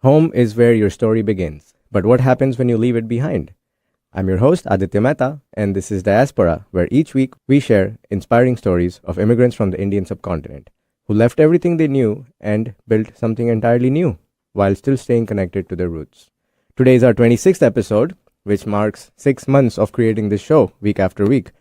Home is where your story begins, but what happens when you leave it behind? I'm your host, Aditya Mehta, and this is Diaspora, where each week we share inspiring stories of immigrants from the Indian subcontinent who left everything they knew and built something entirely new while still staying connected to their roots. Today is our 26th episode, which marks 6 months of creating this show week after week.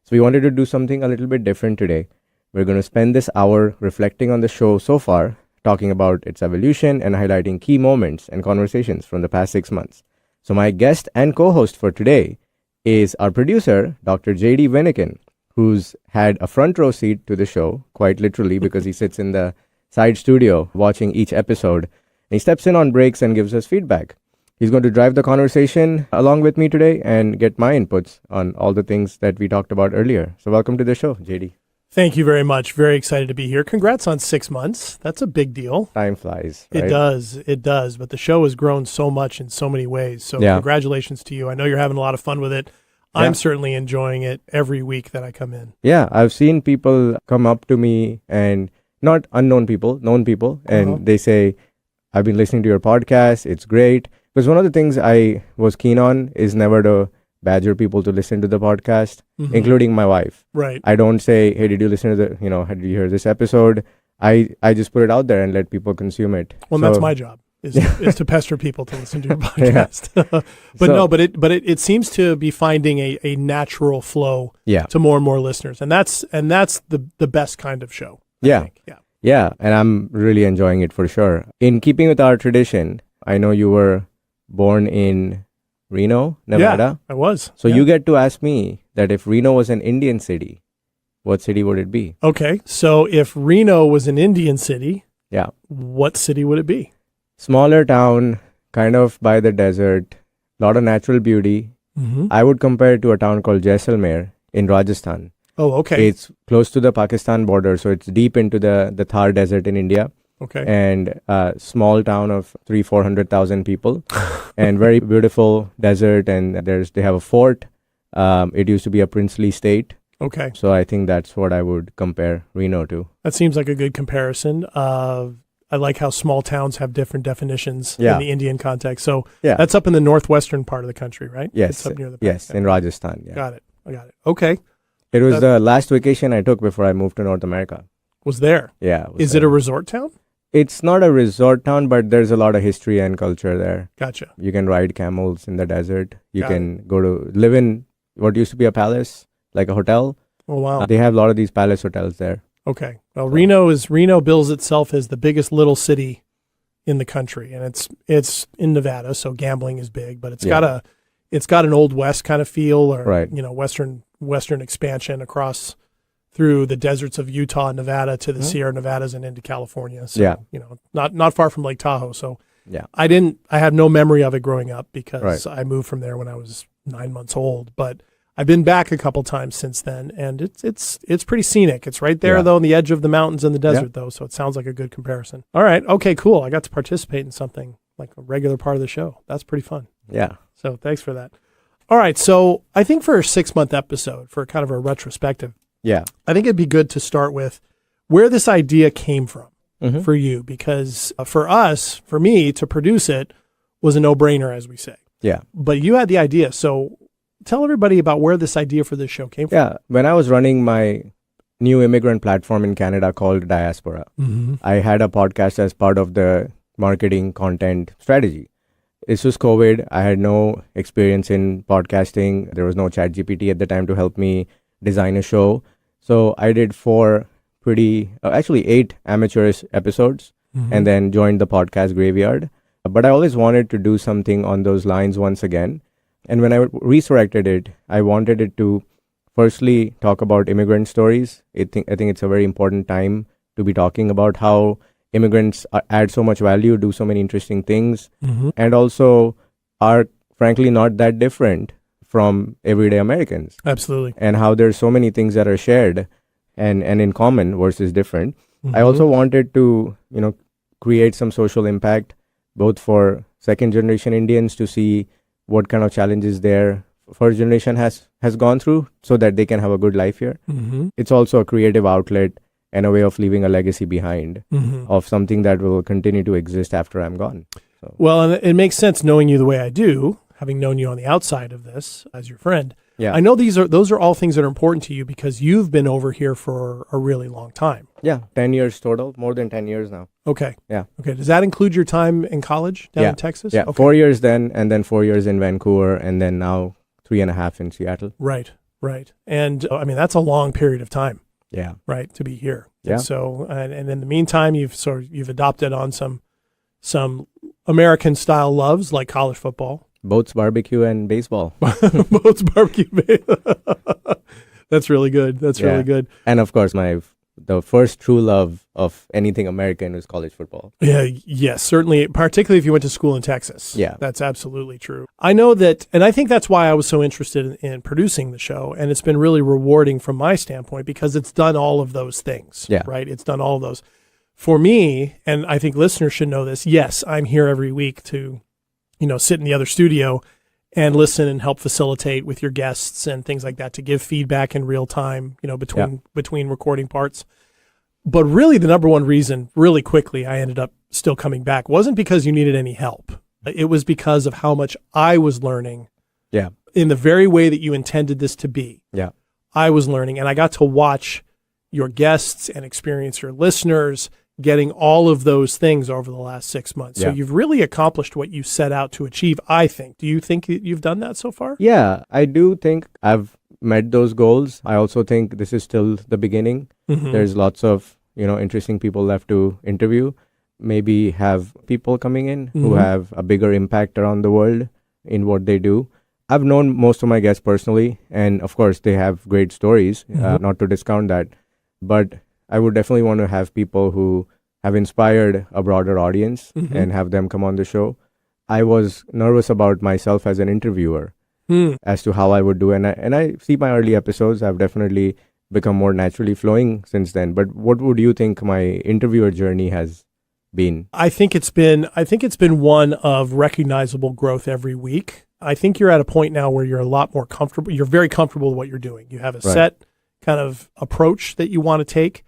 So we wanted to do something a little bit different today. We're going to spend this hour reflecting on the show so far, talking about its evolution and highlighting key moments and conversations from the past 6 months. So my guest and co-host for today is our producer, Dr. J.D. Wyneken, who's had a front row seat to the show, quite literally, because he sits in the side studio watching each episode. And he steps in on breaks and gives us feedback. He's going to drive the conversation along with me today and get my inputs on all the things that we talked about earlier. So welcome to the show, J.D. Thank you very much. Very excited to be here. Congrats on 6 months. That's a big deal. Time flies, right? It does. But the show has grown so much in so many ways. So Congratulations to you. I know you're having a lot of fun with it. I'm certainly enjoying it every week that I come in. Yeah, I've seen people come up to me, and not unknown people, known people, and they say, I've been listening to your podcast. It's great. Because one of the things I was keen on is never to badger people to listen to the podcast, including my wife. Right. I don't say, hey, did you listen to the, did you hear this episode? I just put it out there and let people consume it. Well, that's my job, is to pester people to listen to your podcast. But it seems to be finding a natural flow to more and more listeners. And that's the best kind of show. I think. Yeah. And I'm really enjoying it for sure. In keeping with our tradition, I know you were born in Reno, Nevada. Yeah, I was. So you get to ask me that if Reno was an Indian city, what city would it be? Okay. So if Reno was an Indian city, what city would it be? Smaller town, kind of by the desert, a lot of natural beauty. I would compare it to a town called Jaisalmer in Rajasthan. Oh, okay. It's close to the Pakistan border, so it's deep into the Thar Desert in India. Okay. And a small town of 400,000 people and very beautiful desert. And they have a fort. It used to be a princely state. Okay. So I think that's what I would compare Reno to. That seems like a good comparison. I like how small towns have different definitions in the Indian context. So that's up in the northwestern part of the country, right? Yes. It's up near the Yes, in Rajasthan. Yeah. Got it. I got it. Okay. It was the last vacation I took before I moved to North America. Was there? Yeah. Is it a resort town? It's not a resort town, but there's a lot of history and culture there. Gotcha. You can ride camels in the desert. You can go to live in what used to be a palace, like a hotel. Oh, wow. They have a lot of these palace hotels there. Okay. Well, Reno bills itself as the biggest little city in the country, and it's in Nevada, so gambling is big, but it's got an old west kind of feel, or western expansion across through the deserts of Utah and Nevada to the Sierra Nevadas and into California. So, not far from Lake Tahoe. So I have no memory of it growing up because I moved from there when I was 9 months old, but I've been back a couple times since then, and it's pretty scenic. It's right there though, on the edge of the mountains and the desert though. So it sounds like a good comparison. All right. Okay, cool. I got to participate in something like a regular part of the show. That's pretty fun. Yeah. So thanks for that. All right. So I think for a 6-month episode, for kind of a retrospective, I think it'd be good to start with where this idea came from for you, because for me to produce it was a no-brainer, as we say. Yeah. But you had the idea. So tell everybody about where this idea for this show came from. Yeah. When I was running my new immigrant platform in Canada called Diasporaa, I had a podcast as part of the marketing content strategy. This was COVID. I had no experience in podcasting. There was no ChatGPT at the time to help me design a show. So I did 8 amateurish episodes and then joined the podcast graveyard. But I always wanted to do something on those lines once again. And when I resurrected it, I wanted it to firstly talk about immigrant stories. I think it's a very important time to be talking about how immigrants add so much value, do so many interesting things, and also are frankly not that different from everyday Americans. Absolutely. And how there's so many things that are shared and in common versus different. I also wanted to, create some social impact, both for second generation Indians to see what kind of challenges their first generation has gone through so that they can have a good life here. It's also a creative outlet and a way of leaving a legacy behind of something that will continue to exist after I'm gone. So well, and it makes sense knowing you the way I do, having known you on the outside of this as your friend. yeah, I know those are all things that are important to you because you've been over here for a really long time. yeah, 10 years total, more than 10 years now. Okay. Yeah. Okay. Does that include your time in college down Yeah. in Texas? Yeah, Okay. 4 years then, and then 4 years in Vancouver, and then now 3.5 in Seattle. Right. Right. And I mean, that's a long period of time, Yeah, right, to be here. Yeah. And so, and in the meantime, you've adopted on some American style loves like college football. boats, barbecue, and baseball. Boats, barbecue. That's really good. That's really good. And of course, the first true love of anything American was college football. Yeah, yes, certainly, particularly if you went to school in Texas. Yeah. That's absolutely true. I know that, and I think that's why I was so interested in producing the show, and it's been really rewarding from my standpoint because it's done all of those things, Yeah. right? It's done all of those. For me, and I think listeners should know this, yes, I'm here every week to, sit in the other studio and listen and help facilitate with your guests and things like that to give feedback in real time, between recording parts. But really the number one reason, really quickly, I ended up still coming back wasn't because you needed any help. It was because of how much I was learning Yeah, in the very way that you intended this to be. yeah, I was learning, and I got to watch your guests and experience your listeners getting all of those things over the last 6 months. So Yeah. you've really accomplished what you set out to achieve, I think. Do you think that you've done that so far? yeah. I do think I've met those goals. I also think this is still the beginning. Mhm. There's lots of interesting people left to interview. Maybe have people coming in who Mhm. have a bigger impact around the world in what they do. I've known most of my guests personally, and of course they have great stories. Mhm. Not to discount that, but I would definitely want to have people who have inspired a broader audience Mhm. and have them come on the show. I was nervous about myself as an interviewer Hmm. as to how I would do, and I see my early episodes. I've definitely become more naturally flowing since then. But what would you think my interviewer journey has been? I think it's been one of recognizable growth every week. I think you're at a point now where you're a lot more comfortable. You're very comfortable with what you're doing. You have a Right. set kind of approach that you want to take.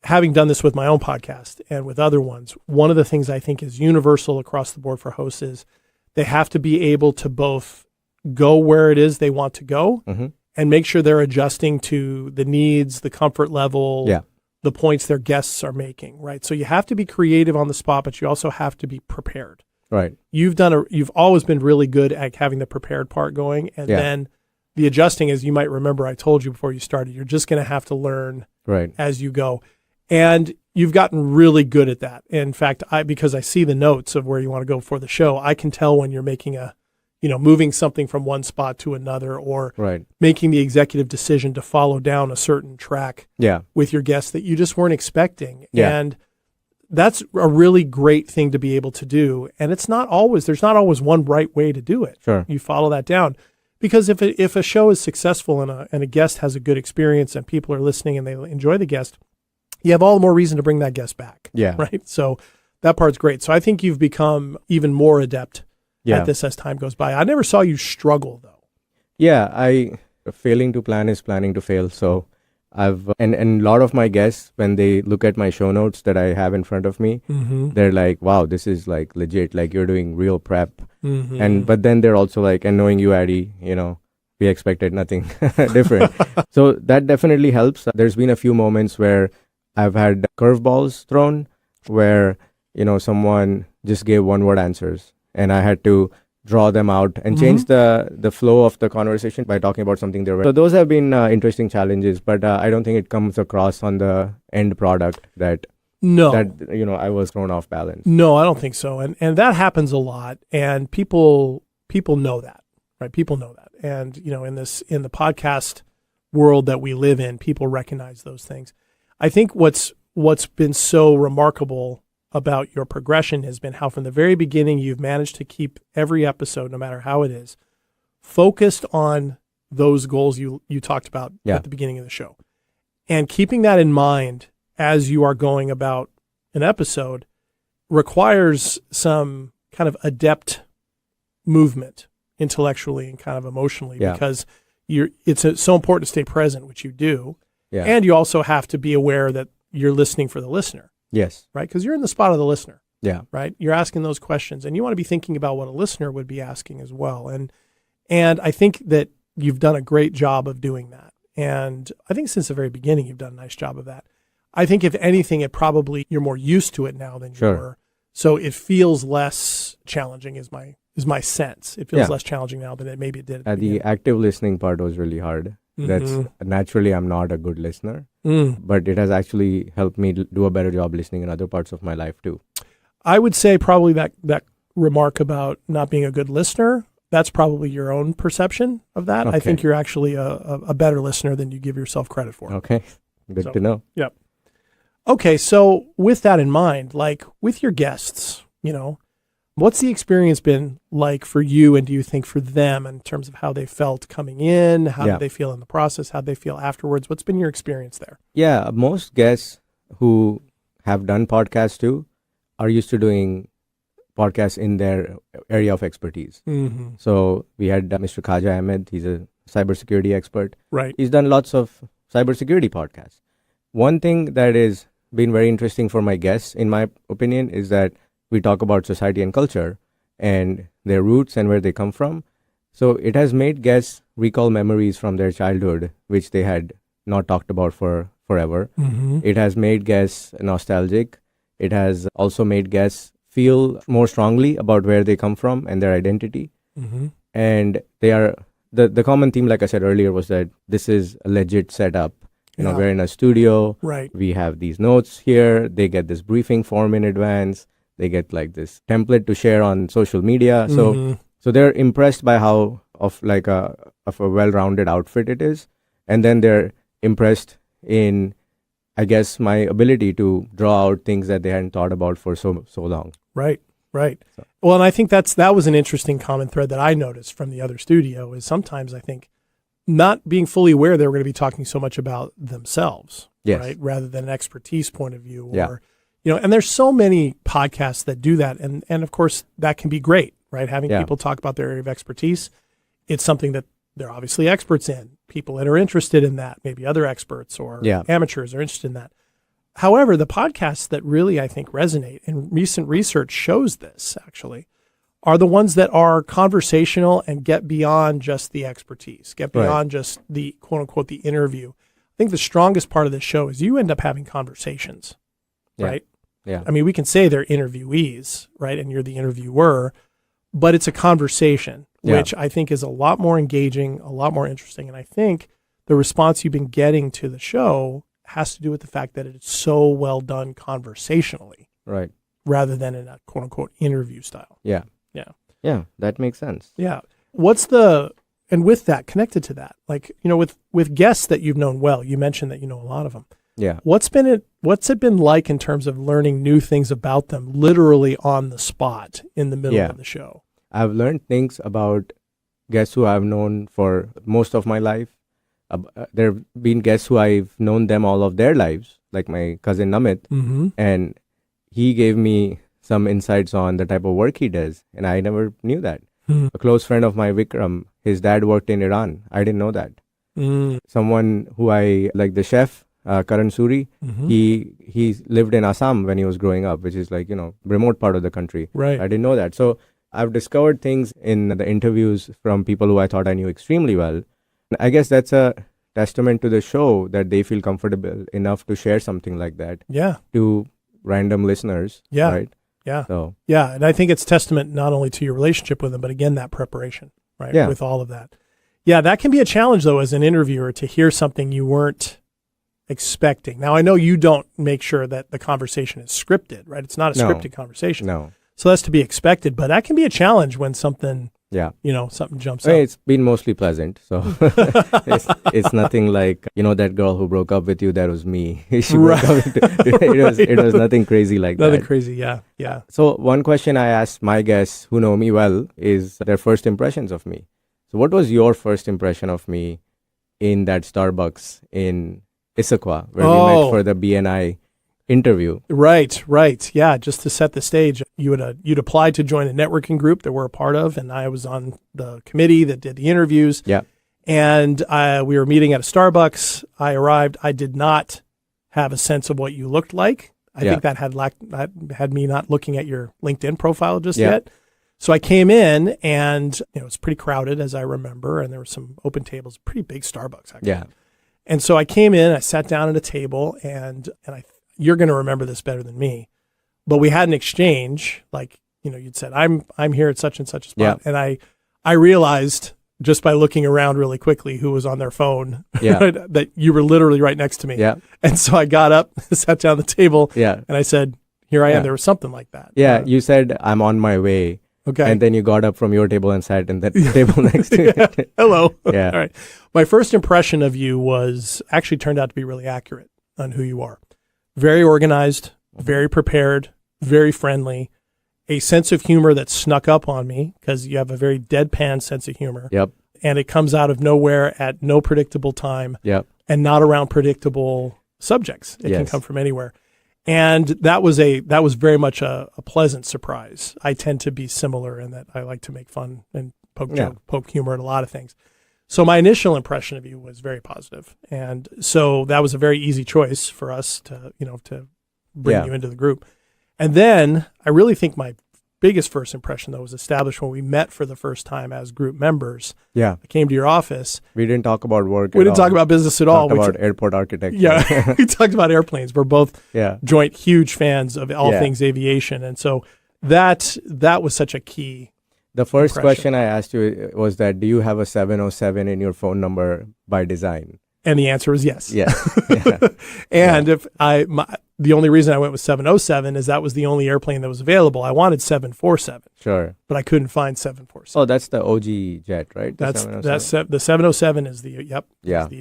Having done this with my own podcast and with other ones, one of the things I think is universal across the board for hosts is they have to be able to both go where it is they want to go Mm-hmm. and make sure they're adjusting to the needs, the comfort level, Yeah. the points their guests are making, right? So you have to be creative on the spot, but you also have to be prepared. Right. You've always been really good at having the prepared part going, and Yeah. then the adjusting, as you might remember, I told you before you started, you're just going to have to learn Right. as you go. And you've gotten really good at that. In fact, because I see the notes of where you want to go for the show, I can tell when you're making moving something from one spot to another, or Right. making the executive decision to follow down a certain track Yeah. with your guests that you just weren't expecting. Yeah. And that's a really great thing to be able to do. And there's not always one right way to do it. Sure. You follow that down. Because if a show is successful and a guest has a good experience and people are listening and they enjoy the guest, you have all the more reason to bring that guest back. Yeah. Right. So that part's great. So I think you've become even more adept Yeah. at this as time goes by. I never saw you struggle though. Yeah. Failing to plan is planning to fail. So and a lot of my guests, when they look at my show notes that I have in front of me, Mm-hmm. they're like, wow, this is like legit. Like you're doing real prep. Mm-hmm. But then they're also like, and knowing you, Addy, we expected nothing different. So that definitely helps. There's been a few moments where I've had curveballs thrown where, someone just gave one-word answers and I had to draw them out and change the flow of the conversation by talking about something there. So those have been interesting challenges, but I don't think it comes across on the end product that I was thrown off balance. No, I don't think so. And that happens a lot. And people know that, right? People know that. And, in the podcast world that we live in, people recognize those things. I think what's been so remarkable about your progression has been how from the very beginning you've managed to keep every episode, no matter how it is, focused on those goals you talked about at the beginning of the show. And keeping that in mind as you are going about an episode requires some kind of adept movement intellectually and kind of emotionally because it's so important to stay present, which you do. Yeah. And you also have to be aware that you're listening for the listener. Yes. Right? Because you're in the spot of the listener. Yeah. Right? You're asking those questions, and you want to be thinking about what a listener would be asking as well. And I think that you've done a great job of doing that. And I think since the very beginning, you've done a nice job of that. I think if anything, you're more used to it now than you were. So it feels less challenging is my sense. It feels less challenging now than it did. The active listening part was really hard. That's naturally, I'm not a good listener, but it has actually helped me do a better job listening in other parts of my life too. I would say probably that remark about not being a good listener, that's probably your own perception of that. Okay. I think you're actually a better listener than you give yourself credit for. Okay. Good to know. Yep. Okay. So with that in mind, like with your guests, what's the experience been like for you, and do you think for them in terms of how they felt coming in? How did they feel in the process? How did they feel afterwards? What's been your experience there? Yeah, most guests who have done podcasts too are used to doing podcasts in their area of expertise. Mm-hmm. So we had Mr. Khaja Ahmed. He's a cybersecurity expert. Right. He's done lots of cybersecurity podcasts. One thing that has been very interesting for my guests, in my opinion, is that we talk about society and culture and their roots and where they come from. So it has made guests recall memories from their childhood, which they had not talked about for forever. Mm-hmm. It has made guests nostalgic. It has also made guests feel more strongly about where they come from and their identity. Mm-hmm. And they are, the common theme, like I said earlier, was that this is a legit setup. We're in a studio. Right. We have these notes here. They get this briefing form in advance. They get like this template to share on social media. So they're impressed by how of a well-rounded outfit it is. And then they're impressed in, I guess, my ability to draw out things that they hadn't thought about for so long. Right. So. Well, and I think that was an interesting common thread that I noticed from the other studio is sometimes I think not being fully aware they were going to be talking so much about themselves, right? Rather than an expertise point of view or, and there's so many podcasts that do that. And of course that can be great, right? Having people talk about their area of expertise. It's something that they're obviously experts in. People that are interested in that, maybe other experts or amateurs are interested in that. However, the podcasts that really, I think, resonate, and recent research shows this actually, are the ones that are conversational and get beyond just the expertise, get beyond just the quote unquote, the interview. I think the strongest part of this show is you end up having conversations, right? Yeah. I mean, we can say they're interviewees, right? And you're the interviewer, but it's a conversation, which I think is a lot more engaging, a lot more interesting. And I think the response you've been getting to the show has to do with the fact that it's so well done conversationally. Right. Rather than in a quote unquote interview style. Yeah. Yeah, that makes sense. Yeah. And with that, connected to that, like, with guests that you've known well, you mentioned that you know a lot of them. Yeah. What's it been like in terms of learning new things about them, literally on the spot in the middle of the show? I've learned things about guests who I've known for most of my life. There have been guests who I've known them all of their lives, like my cousin Namit, and he gave me some insights on the type of work he does, and I never knew that. A close friend of my, Vikram, his dad worked in Iran. I didn't know that. Someone who I like, the chef, Karan Suri, he lived in Assam when he was growing up, which is remote part of the country. Right. I didn't know that. So I've discovered things in the interviews from people who I thought I knew extremely well. I guess that's a testament to the show that they feel comfortable enough to share something like that to random listeners. Yeah. Right. Yeah. So, and I think it's testament not only to your relationship with them, but again, that preparation, right? Yeah. With all of that. Yeah, that can be a challenge though, as an interviewer, to hear something you weren't expecting. Now, I know you don't make sure that the conversation is scripted, right? It's not a scripted conversation. No. So that's to be expected, but that can be a challenge when something, something jumps up. It's been mostly pleasant. So it's nothing like, that girl who broke up with you, that was me. She broke up with it was nothing crazy like that. Nothing crazy, yeah. So one question I asked my guests who know me well is their first impressions of me. So what was your first impression of me in that Starbucks in Issaquah, where we met for the BNI interview? Right. Yeah, just to set the stage, you'd applied to join a networking group that we're a part of, and I was on the committee that did the interviews. Yeah. And we were meeting at a Starbucks. I arrived. I did not have a sense of what you looked like. I think that had me not looking at your LinkedIn profile just yet. So I came in and it was pretty crowded, as I remember, and there were some open tables, pretty big Starbucks actually. Yeah. And so I came in, I sat down at a table, and you're going to remember this better than me, but we had an exchange, like, you'd said, I'm here at such and such a spot. And I realized just by looking around really quickly who was on their phone, that you were literally right next to me. Yeah. And so I got up, sat down at the table, and I said, here I am. There was something like that. Yeah, you said, I'm on my way. Okay. And then you got up from your table and sat in that table next to you. Hello. Yeah. All right. My first impression of you actually turned out to be really accurate on who you are. Very organized, very prepared, very friendly, a sense of humor that snuck up on me because you have a very deadpan sense of humor. Yep. And it comes out of nowhere at no predictable time. Yep. And not around predictable subjects. It can come from anywhere. And that was very much a pleasant surprise. I tend to be similar in that I like to make fun and poke humor at a lot of things. So my initial impression of you was very positive. And so that was a very easy choice for us to bring you into the group. And then I really think my biggest first impression, though, was established when we met for the first time as group members. Yeah. I came to your office. We didn't talk about work. We didn't talk about business at all. We talked about airport architecture. Yeah. We talked about airplanes. We're both joint huge fans of all things aviation. And so that was such a key. The first question I asked you was that, do you have a 707 in your phone number by design? And the answer was yes. Yeah. And the only reason I went with 707 is that was the only airplane that was available. I wanted 747. Sure. But I couldn't find 747. Oh, that's the OG jet, right? The 707 is the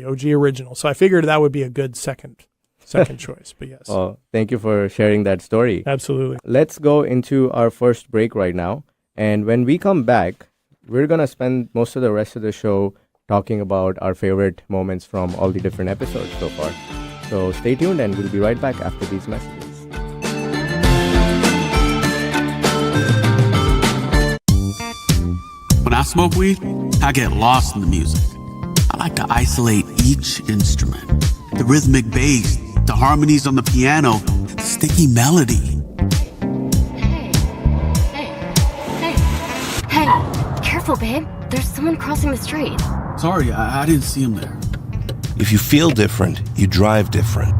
OG original. So I figured that would be a good second choice. But yes. Oh, thank you for sharing that story. Absolutely. Let's go into our first break right now. And when we come back, we're going to spend most of the rest of the show talking about our favorite moments from all the different episodes so far. So stay tuned and we'll be right back after these messages. When I smoke weed, I get lost in the music. I like to isolate each instrument. The rhythmic bass, the harmonies on the piano, the sticky melody. Hey, careful, babe. There's someone crossing the street. Sorry, I didn't see him there. If you feel different, you drive different.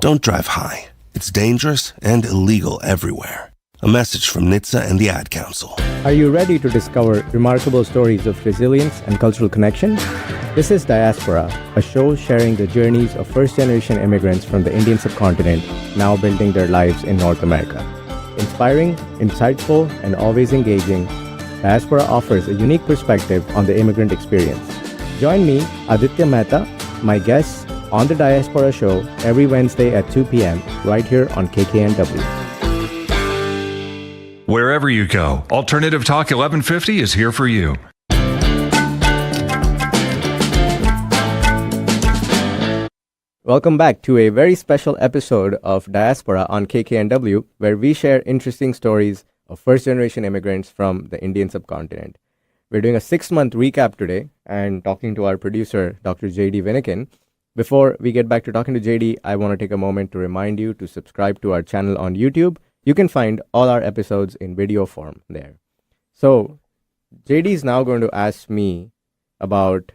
Don't drive high. It's dangerous and illegal everywhere. A message from NHTSA and the Ad Council. Are you ready to discover remarkable stories of resilience and cultural connection? This is Diasporaa, a show sharing the journeys of first-generation immigrants from the Indian subcontinent now building their lives in North America. Inspiring, insightful, and always engaging, Diasporaa offers a unique perspective on the immigrant experience. Join me, Aditya Mehta, my guests, on the Diasporaa Show every Wednesday at 2 p.m. right here on KKNW. Wherever you go, Alternative Talk 1150 is here for you. Welcome back to a very special episode of Diasporaa on KKNW, where we share interesting stories of first-generation immigrants from the Indian subcontinent. We're doing a 6-month recap today and talking to our producer, Dr. J.D. Wyneken. Before we get back to talking to J.D., I want to take a moment to remind you to subscribe to our channel on YouTube. You can find all our episodes in video form there. So, J.D. is now going to ask me about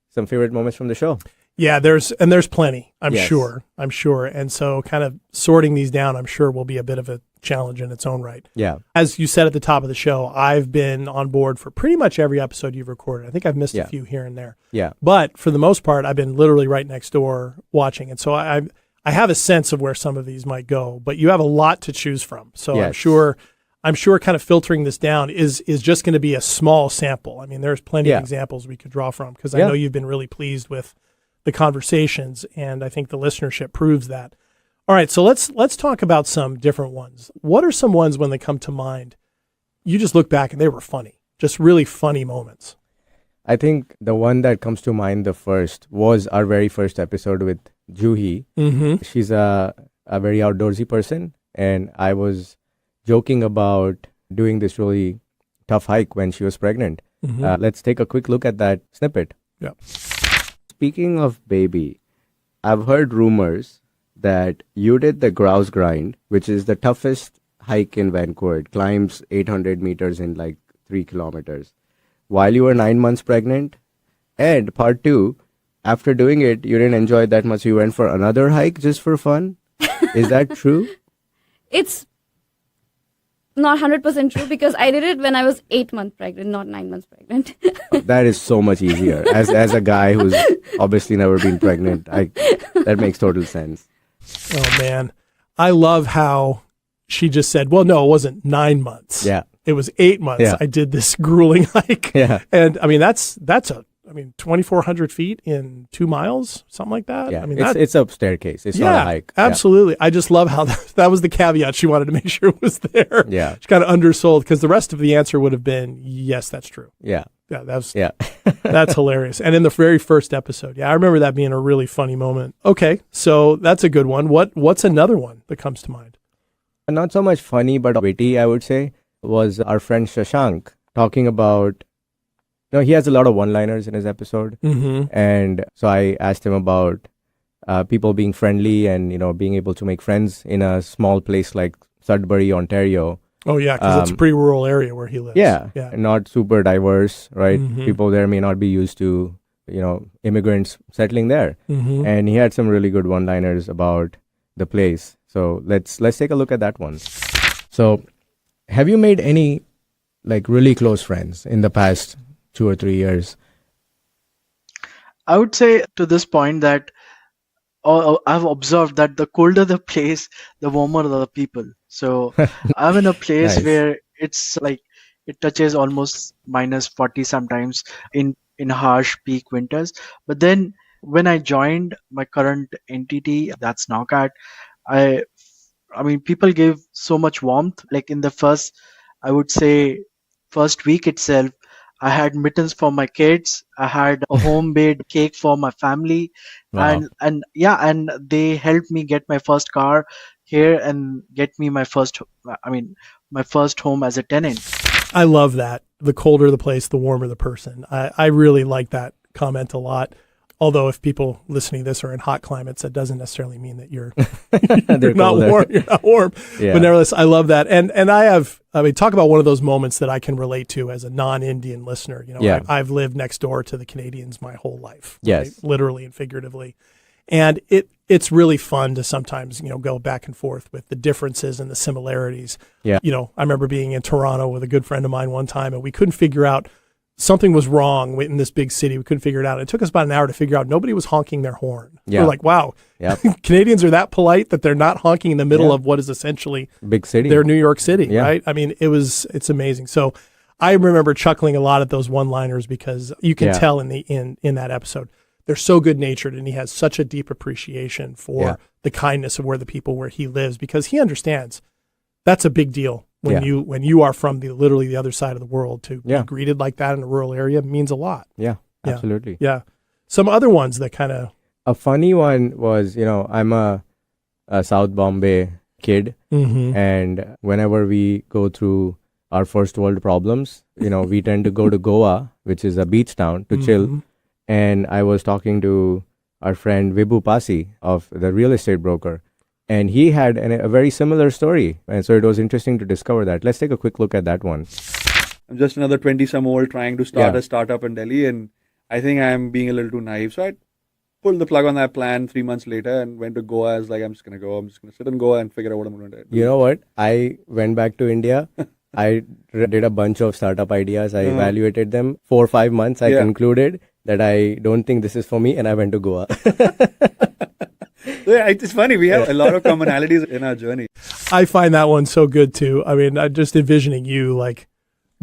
some favorite moments from the show. Yeah, there's plenty, I'm sure. And so kind of sorting these down, I'm sure will be a bit of a challenge in its own right. Yeah. As you said at the top of the show, I've been on board for pretty much every episode you've recorded. I think I've missed a few here and there. Yeah. But for the most part, I've been literally right next door watching. And so I have a sense of where some of these might go, but you have a lot to choose from. So I'm sure kind of filtering this down is just going to be a small sample. I mean, there's plenty of examples we could draw from because I know you've been really pleased with the conversations, and I think the listenership proves that. All right, so let's talk about some different ones. What are some ones when they come to mind, you just look back and they were funny, just really funny moments? I think the one that comes to mind the first was our very first episode with Juhi. Mm-hmm. She's a very outdoorsy person, and I was joking about doing this really tough hike when she was pregnant. Mm-hmm. Let's take a quick look at that snippet. Yeah. Speaking of baby, I've heard rumors that you did the grouse grind, which is the toughest hike in Vancouver. It climbs 800 meters in like 3 kilometers while you were 9 months pregnant. And part 2, after doing it, you didn't enjoy it that much. You went for another hike just for fun. Is that true? It's not 100% true because I did it when I was 8 months pregnant, not 9 months pregnant. That is so much easier. As a guy who's obviously never been pregnant, that makes total sense. Oh, man. I love how she just said, well, no, it wasn't 9 months. Yeah. It was 8 months. Yeah. I did this grueling hike. Yeah. And I mean, that's 2,400 feet in 2 miles, something like that. Yeah. I mean, it's a staircase. It's not a hike. Absolutely. Yeah. I just love how that was the caveat. She wanted to make sure it was there. Yeah. She kind of undersold because the rest of the answer would have been, yes, that's true. Yeah. Yeah. Yeah. That's hilarious. And in the very first episode, I remember that being a really funny moment. Okay. So that's a good one. What's another one that comes to mind? Not so much funny, but witty, I would say, was our friend Shashank talking about, he has a lot of one-liners in his episode. Mm-hmm. And so I asked him about people being friendly and, being able to make friends in a small place like Sudbury, Ontario. Oh, yeah, because it's a pretty rural area where he lives. Yeah, not super diverse, right? Mm-hmm. People there may not be used to, immigrants settling there. Mm-hmm. And he had some really good one-liners about the place. So let's take a look at that one. So have you made any like really close friends in the past 2 or 3 years? I would say to this point that I've observed that the colder the place, the warmer the people. So I'm in a place Nice. where it's like it touches almost minus 40 sometimes in harsh peak winters. But then when I joined my current entity, that's Knockout, I mean, people gave so much warmth. Like in the I would say, first week itself, I had mittens for my kids. I had a home-made cake for my family, Wow. and they helped me get my first car here and get me my first home as a tenant. I love that. The colder the place, the warmer the person. I really like that comment a lot. Although if people listening to this are in hot climates, that doesn't necessarily mean that you're not colder. warm. You're not warm. Yeah. But nevertheless, I love that. And talk about one of those moments that I can relate to as a non-Indian listener. Yeah. I've lived next door to the Canadians my whole life. Yes. Right? Literally and figuratively. And it's really fun to sometimes, go back and forth with the differences and the similarities. Yeah. I remember being in Toronto with a good friend of mine one time, and we couldn't figure out something was wrong in this big city. We couldn't figure it out. It took us about an hour to figure out nobody was honking their horn. Yeah. We're like, wow, Yep. Canadians are that polite that they're not honking in the middle Yeah. of what is essentially Big city. their New York City, Yeah. right? I mean, it's amazing. So I remember chuckling a lot at those one-liners because you can Yeah. tell in that episode, they're so good-natured and he has such a deep appreciation for Yeah. the kindness of where he lives because he understands that's a big deal. When you are from literally the other side of the world to be greeted like that in a rural area means a lot. Yeah, Yeah. absolutely. Yeah. Some other ones that kind of... A funny one was, I'm a South Bombay kid, and whenever we go through our first world problems, we tend to go to Goa, which is a beach town, to chill. And I was talking to our friend Vibhu Pasi of the real estate broker, and he had a very similar story. And so it was interesting to discover that. Let's take a quick look at that one. I'm just another 20-some-old trying to start Yeah. a startup in Delhi, and I think I'm being a little too naive. So I pulled the plug on that plan 3 months later and went to Goa. I was like, I'm just going to sit in Goa and figure out what I'm going to do. You know what? I went back to India. I did a bunch of startup ideas. I evaluated them. 4 or 5 months, I concluded that I don't think this is for me, and I went to Goa. Yeah, it's funny. We have a lot of commonalities in our journey. I find that one so good too. I mean, I'm just envisioning you like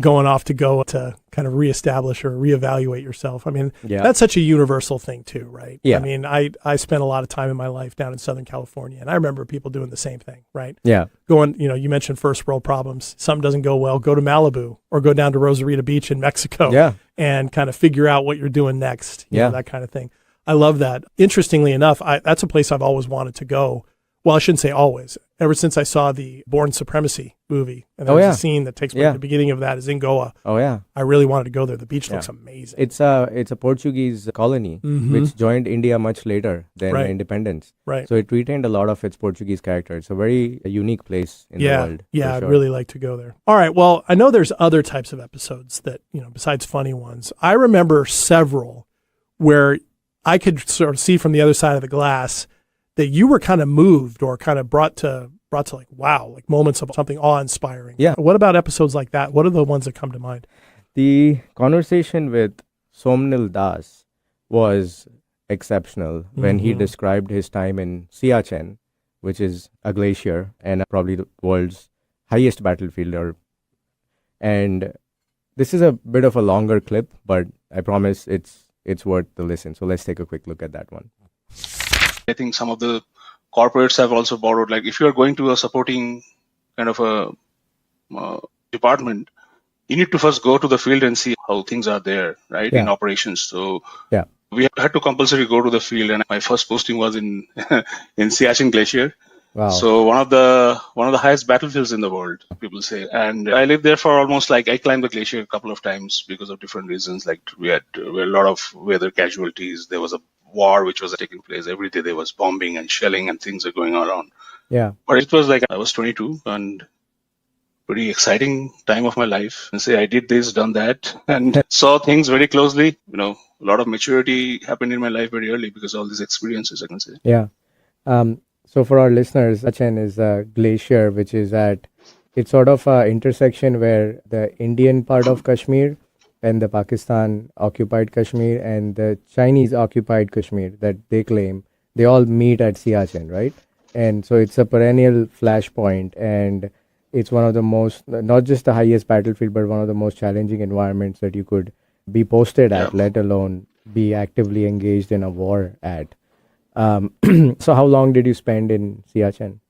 going off to Goa to kind of reestablish or reevaluate yourself. I mean, that's such a universal thing too, right? Yeah. I mean, I spent a lot of time in my life down in Southern California, and I remember people doing the same thing, right? Yeah. Going, you mentioned first world problems. Something doesn't go well, go to Malibu or go down to Rosarita Beach in Mexico and kind of figure out what you're doing next, you know, that kind of thing. I love that. Interestingly enough, that's a place I've always wanted to go. Well, I shouldn't say always. Ever since I saw the Born Supremacy movie. And there's a scene that takes place at the beginning of that is in Goa. Oh, yeah. I really wanted to go there. The beach looks amazing. It's a Portuguese colony which joined India much later than independence. Right. So it retained a lot of its Portuguese character. It's a very unique place in the world. Yeah, I'd really like to go there. All right. Well, I know there's other types of episodes that, besides funny ones. I remember several where I could sort of see from the other side of the glass that you were kind of moved or kind of brought to like, wow, like moments of something awe-inspiring. Yeah. What about episodes like that? What are the ones that come to mind? The conversation with Somnil Das was exceptional when he described his time in Siachen, which is a glacier and probably the world's highest battlefield. And this is a bit of a longer clip, but I promise it's worth the listen. So let's take a quick look at that one. I think some of the corporates have also borrowed, like if you're going to a supporting kind of a department, you need to first go to the field and see how things are there, right, in operations. So we had to compulsory go to the field, and my first posting was in in Siachen Glacier. Wow. So one of the highest battlefields in the world, people say. And I lived there for almost I climbed the glacier a couple of times because of different reasons. Like we had a lot of weather casualties. There was a war which was taking place every day. There was bombing and shelling and things are going on around. Yeah. But it was I was 22 and pretty exciting time of my life. And say I did this, done that, and saw things very closely. A lot of maturity happened in my life very early because of all these experiences, I can say. Yeah. So for our listeners, Siachen is a glacier which is it's sort of an intersection where the Indian part of Kashmir and the Pakistan occupied Kashmir and the Chinese occupied Kashmir that they claim, they all meet at Siachen, right? And so it's a perennial flashpoint, and it's one of the most, not just the highest battlefield, but one of the most challenging environments that you could be posted at, let alone be actively engaged in a war at. So how long did you spend in Siachen?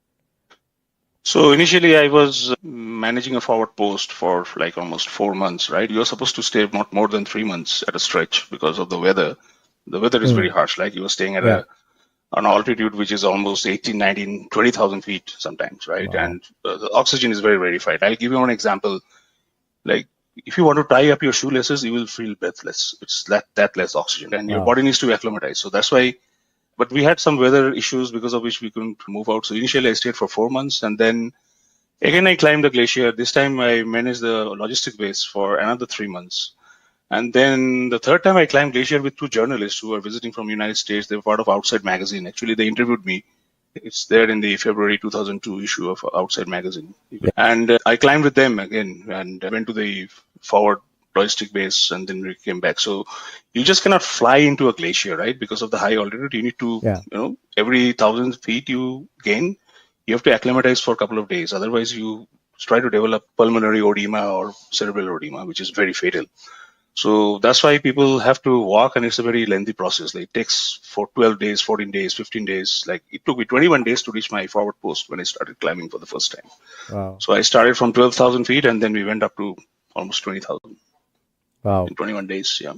So initially I was managing a forward post for almost 4 months, right? You're supposed to stay not more than 3 months at a stretch because of the weather. The weather is very harsh. You were staying at an altitude which is almost 18, 19, 20,000 feet sometimes, right? Wow. And the oxygen is very rarefied. I'll give you one example. If you want to tie up your shoelaces, you will feel breathless. It's that less oxygen, and your body needs to acclimatize. So that's why. But we had some weather issues because of which we couldn't move out. So initially I stayed for 4 months, and then again I climbed the glacier. This time I managed the logistic base for another 3 months. And then the third time I climbed glacier with 2 journalists who were visiting from the United States. They were part of Outside Magazine. Actually, they interviewed me. It's there in the February 2002 issue of Outside Magazine. And I climbed with them again and went to the forward logistic base, and then we came back. So you just cannot fly into a glacier, right? Because of the high altitude, you need to, every 1,000 feet you gain, you have to acclimatize for a couple of days. Otherwise, you try to develop pulmonary edema or cerebral edema, which is very fatal. So that's why people have to walk, and it's a very lengthy process. It takes for 12 days, 14 days, 15 days. It took me 21 days to reach my forward post when I started climbing for the first time. Wow. So I started from 12,000 feet, and then we went up to almost 20,000. Wow. In 21 days, yeah.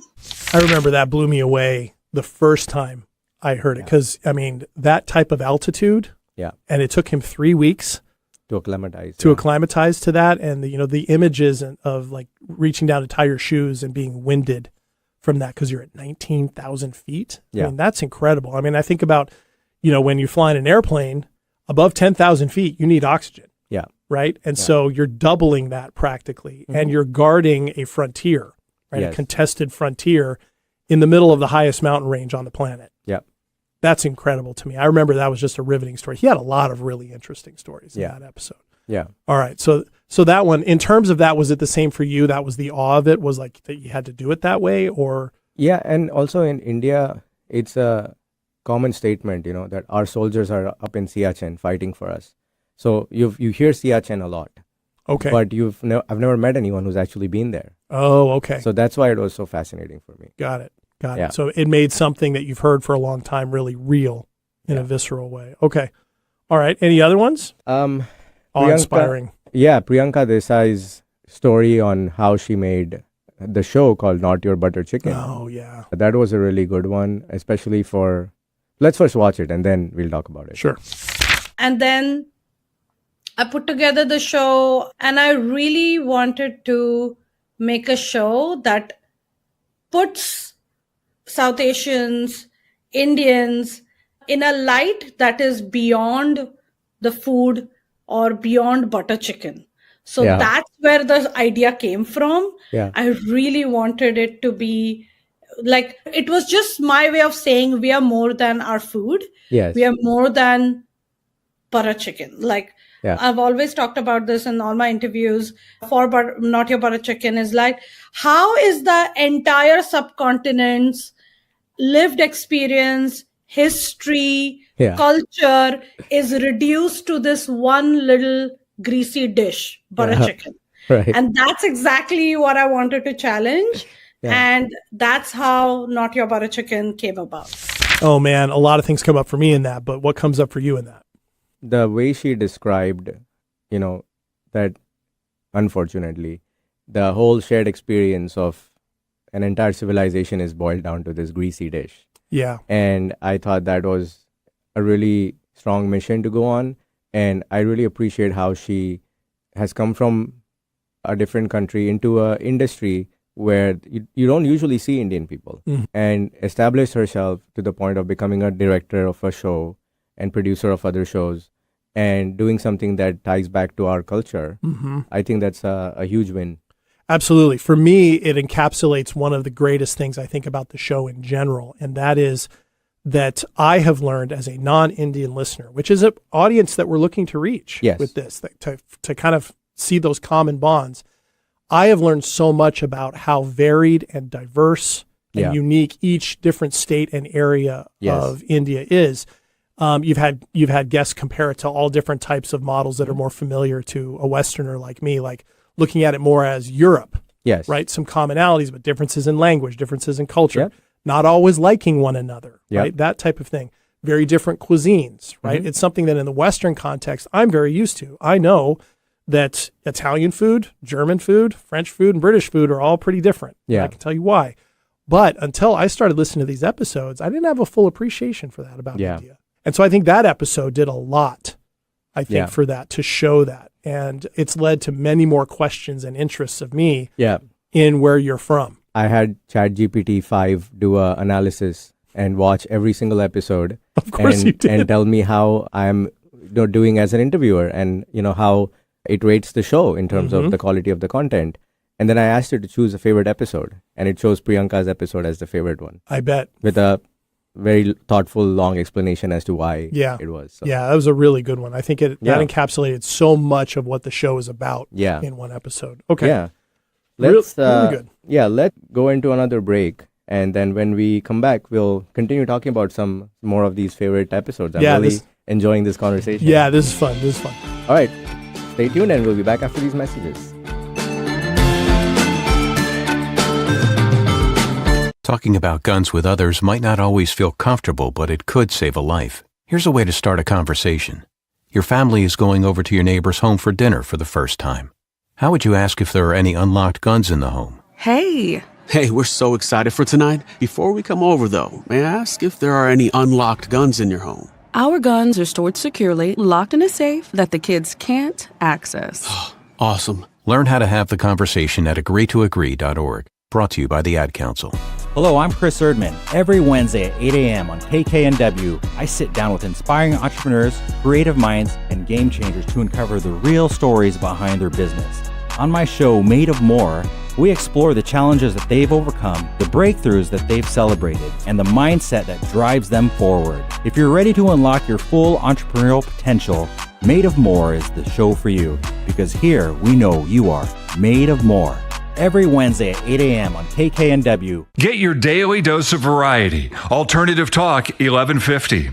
I remember that blew me away the first time I heard it, because, that type of altitude, and it took him 3 weeks to acclimatize. Acclimatize to that, and the images of reaching down to tie your shoes and being winded from that because you're at 19,000 feet. Yeah. That's incredible. I think about, when you fly in an airplane above 10,000 feet, you need oxygen. Yeah. Right. And so you're doubling that practically, and you're guarding a frontier. Right, a contested frontier in the middle of the highest mountain range on the planet. Yeah. That's incredible to me. I remember that was just a riveting story. He had a lot of really interesting stories in that episode. Yeah. All right. So that one, in terms of that, was it the same for you? That was the awe of it, was that you had to do it that way, or? Yeah. And also in India, it's a common statement, that our soldiers are up in Siachen fighting for us. So you hear Siachen a lot. Okay. But I've never met anyone who's actually been there. Oh, okay. So that's why it was so fascinating for me. Got it. So it made something that you've heard for a long time really real in a visceral way. Okay. All right. Any other ones? Awe-inspiring. Yeah, Priyanka Desai's story on how she made the show called Not Your Butter Chicken. Oh, yeah. That was a really good one, especially let's first watch it and then we'll talk about it. Sure. And then I put together the show, and I really wanted to make a show that puts South Asians, Indians in a light that is beyond the food or beyond butter chicken. So that's where the idea came from. Yeah. I really wanted it to be like, it was just my way of saying we are more than our food. Yes. We are more than butter chicken. Like, I've always talked about this in all my interviews for Not Your Butter Chicken, is like, how is the entire subcontinent's lived experience, history, culture is reduced to this one little greasy dish, butter chicken. Right. And that's exactly what I wanted to challenge. And that's how Not Your Butter Chicken came about. Oh man, a lot of things come up for me in that, but what comes up for you in that? The way she described, that unfortunately, the whole shared experience of an entire civilization is boiled down to this greasy dish. Yeah. And I thought that was a really strong mission to go on. And I really appreciate how she has come from a different country into an industry where you don't usually see Indian people, and established herself to the point of becoming a director of a show and producer of other shows and doing something that ties back to our culture. I think that's a huge win. Absolutely. For me, it encapsulates one of the greatest things I think about the show in general, and that is that I have learned as a non-Indian listener, which is an audience that we're looking to reach with this, to kind of see those common bonds. I have learned so much about how varied and diverse and unique each different state and area of India is. You've had guests compare it to all different types of models that are more familiar to a Westerner like me, like looking at it more as Europe. Yes. Right? Some commonalities, but differences in language, differences in culture, not always liking one another, right? That type of thing. Very different cuisines, right? It's something that in the Western context, I'm very used to. I know that Italian food, German food, French food, and British food are all pretty different. Yeah. I can tell you why. But until I started listening to these episodes, I didn't have a full appreciation for that about India. And so I think that episode did a lot, I think, for that, to show that. And it's led to many more questions and interests of me in where you're from. I had ChatGPT 5 do an analysis and watch every single episode. Of course you did. And tell me how I'm doing as an interviewer, and how it rates the show in terms of the quality of the content. And then I asked her to choose a favorite episode, and it chose Priyanka's episode as the favorite one. I bet. With a very thoughtful, long explanation as to why it was. So. Yeah, that was a really good one. I think that encapsulated so much of what the show is about in one episode. Okay. Yeah. Let's, really good. Yeah, let's go into another break. And then when we come back, we'll continue talking about some more of these favorite episodes. I'm really enjoying this conversation. Yeah, this is fun. All right. Stay tuned, and we'll be back after these messages. Talking about guns with others might not always feel comfortable, but it could save a life. Here's a way to start a conversation. Your family is going over to your neighbor's home for dinner for the first time. How would you ask if there are any unlocked guns in the home? Hey, we're so excited for tonight. Before we come over, though, may I ask if there are any unlocked guns in your home? Our guns are stored securely, locked in a safe that the kids can't access. Awesome. Learn how to have the conversation at agreetoagree.org. Brought to you by the Ad Council. Hello, I'm Chris Erdman. Every Wednesday at 8 a.m. on KKNW, I sit down with inspiring entrepreneurs, creative minds, and game changers to uncover the real stories behind their business. On my show, Made of More, we explore the challenges that they've overcome, the breakthroughs that they've celebrated, and the mindset that drives them forward. If you're ready to unlock your full entrepreneurial potential, Made of More is the show for you, because here we know you are made of more. Every Wednesday at 8 a.m. on KKNW. Get your daily dose of variety. Alternative Talk 1150.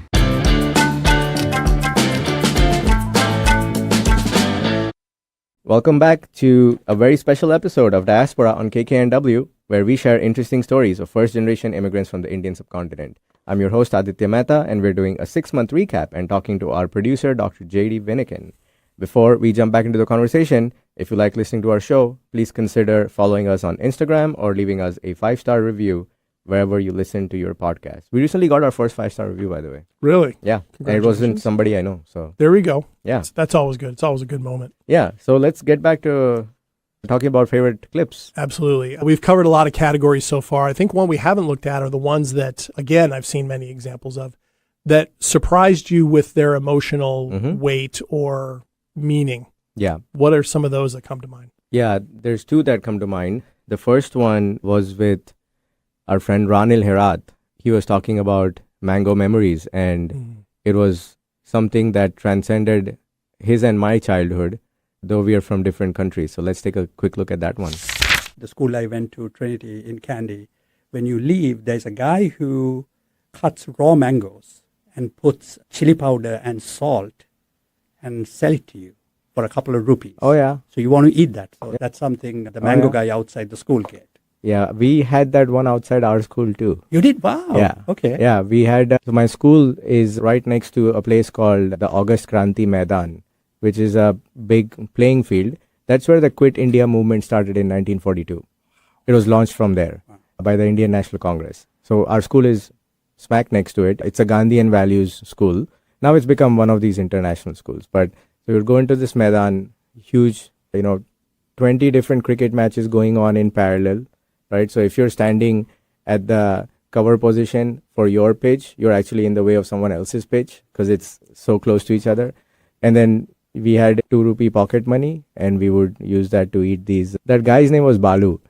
Welcome back to a very special episode of Diaspora on KKNW, where we share interesting stories of first-generation immigrants from the Indian subcontinent. I'm your host, Aditya Mehta, and we're doing a 6-month recap and talking to our producer, Dr. J.D. Wyneken. Before we jump back into the conversation, if you like listening to our show, please consider following us on Instagram or leaving us a 5-star review wherever you listen to your podcast. We recently got our first 5-star review, by the way. Really? Yeah. And it wasn't somebody I know. So there we go. Yeah. That's always good. It's always a good moment. Yeah. So let's get back to talking about favorite clips. Absolutely. We've covered a lot of categories so far. I think one we haven't looked at are the ones that, again, I've seen many examples of, that surprised you with their emotional weight or meaning. Yeah. What are some of those that come to mind? Yeah, there's two that come to mind. The first one was with our friend Ranil Herat. He was talking about mango memories, and it was something that transcended his and my childhood, though we are from different countries. So let's take a quick look at that one. The school I went to, Trinity in Kandy, when you leave, there's a guy who cuts raw mangoes and puts chili powder and salt and sell it to you for a couple of rupees. Oh, yeah. So you want to eat that. So that's something the mango guy outside the school get. Yeah, we had that one outside our school too. You did? Wow. Yeah. Okay. Yeah, we had, so my school is right next to a place called the August Kranti Maidan, which is a big playing field. That's where the Quit India movement started in 1942. It was launched from there by the Indian National Congress. So our school is smack next to it. It's a Gandhian values school. Now it's become one of these international schools. But so you'll go into this Maidan, huge, 20 different cricket matches going on in parallel, right? So if you're standing at the cover position for your pitch, you're actually in the way of someone else's pitch because it's so close to each other. And then we had 2 rupee pocket money, and we would use that to eat these. That guy's name was Balu.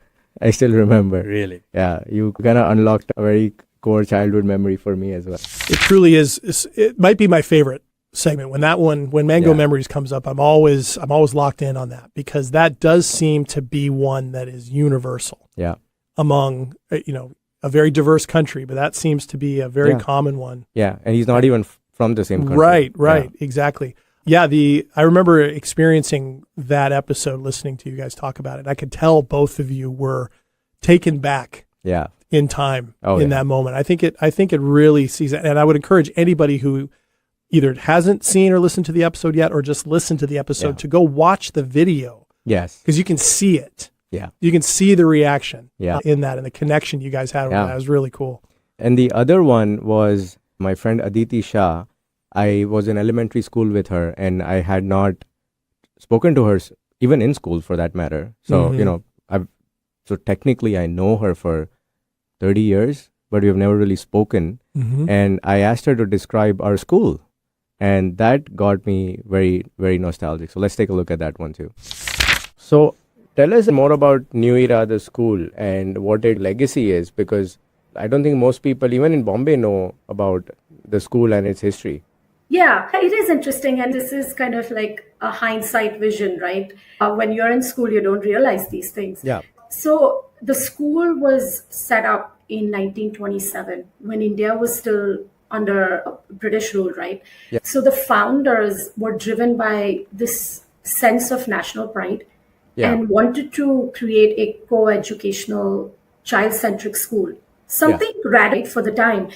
I still remember. Really? Yeah, you kind of unlocked a very core childhood memory for me as well. It truly is. It might be my favorite segment. When Mango Memories comes up, I'm always locked in on that, because that does seem to be one that is universal. Yeah. Among a very diverse country, but that seems to be a very common one. Yeah, and he's not even from the same country. Right, exactly. Yeah, I remember experiencing that episode, listening to you guys talk about it. I could tell both of you were taken back in time that moment. I think it really sees it. And I would encourage anybody who either hasn't seen or listened to the episode yet, or just listened to the episode, to go watch the video. Yes. Because you can see it. Yeah. You can see the reaction in that, and the connection you guys had with that. It was really cool. And the other one was my friend Aditi Shah. I was in elementary school with her, and I had not spoken to her, even in school for that matter. So, so technically I know her for 30 years, but we've never really spoken. And I asked her to describe our school, and that got me very, very nostalgic. So let's take a look at that one too. So tell us more about New Era, the school, and what its legacy is, because I don't think most people, even in Bombay, know about the school and its history. Yeah, it is interesting. And this is kind of like a hindsight vision, right? When you're in school, you don't realize these things. Yeah. So the school was set up in 1927 when India was still under British rule, right? Yeah. So the founders were driven by this sense of national pride and wanted to create a co-educational, child-centric school. Something radical for the time.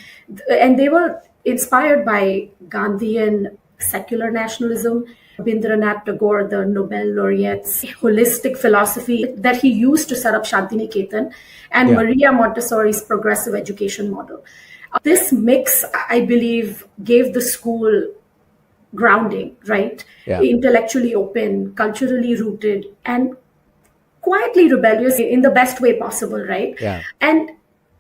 And they were inspired by Gandhian secular nationalism, Rabindranath Tagore, the Nobel laureate's holistic philosophy that he used to set up Shantiniketan, and Maria Montessori's progressive education model. This mix, I believe, gave the school grounding, right? Yeah. Intellectually open, culturally rooted, and quietly rebellious in the best way possible, right? Yeah. And